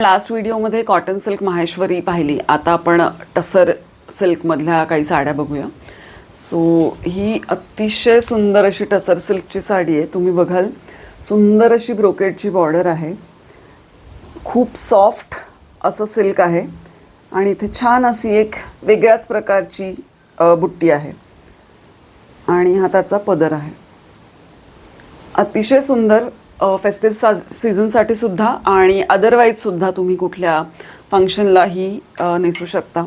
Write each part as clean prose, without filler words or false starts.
Last व्हिडिओमध्ये cotton silk Maheshwari पाहिली. आता आपण टसर सिल्कमधल्या काही साड्या बघूया. सो ही अतिशय सुंदर अशी टसर सिल्कची साडी आहे. तुम्ही बघाल सुंदर अशी ब्रोकेडची बॉर्डर आहे. खूप सॉफ्ट असं सिल्क आहे आणि इथे छान अशी एक वेगळ्याच प्रकारची बुट्टी आहे आणि हा त्याचा पदर आहे. अतिशय सुंदर फेस्टिव्ह सीझनसाठी सुद्धा आणि अदरवाईज सुद्धा तुम्ही कुठल्या फंक्शनलाही नेसू शकता.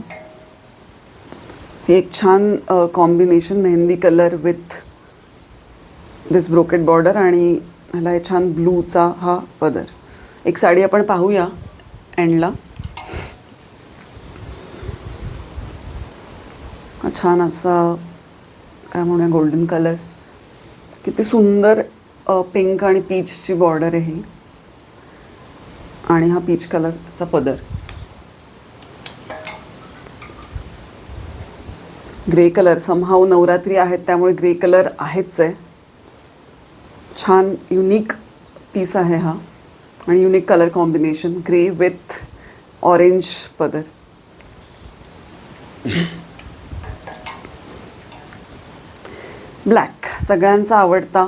हे एक छान combination mehndi colour with this brocade border आणि ह्याला हे छान ब्लूचा हा पदर. एक साडी आपण पाहूया एंडला. हा छान असा काय म्हणूया गोल्डन कलर. किती सुंदर पिंक आणि पीचची बॉर्डर आहे आणि हा पीच कलरचा पदर. ग्रे कलर समहाऊ नवरात्री आहेत त्यामुळे ग्रे कलर आहेच आहे. छान युनिक पीस आहे हा आणि unique colour combination. Grey with orange पदर. ब्लॅक सगळ्यांचा आवडता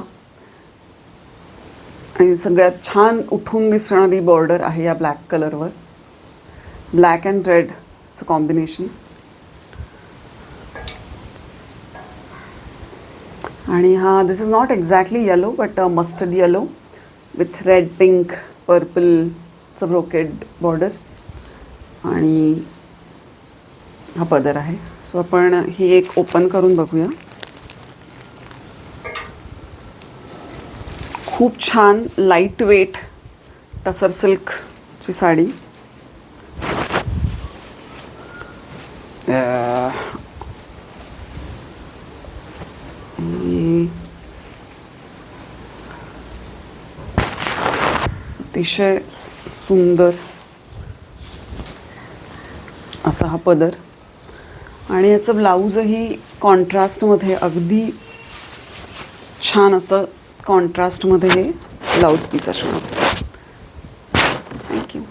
आणि सगळ्यात छान उठून दिसणारी बॉर्डर आहे या ब्लॅक कलरवर. ब्लॅक अँड रेडचं कॉम्बिनेशन आणि हा this is not exactly yellow but mustard yellow with red pink पर्पलचं ब्रोकेड बॉर्डर आणि हा पदर आहे. सो आपण ही एक ओपन करून बघूया. खूप छान लाईट वेट टसर सिल्कची साडी. अतिशय सुंदर असा हा पदर आणि याचं ब्लाऊजही कॉन्ट्रास्टमध्ये अगदी छान असं कॉन्ट्रास्टमध्ये हे ब्लाऊज पीस असणार. थँक्यू.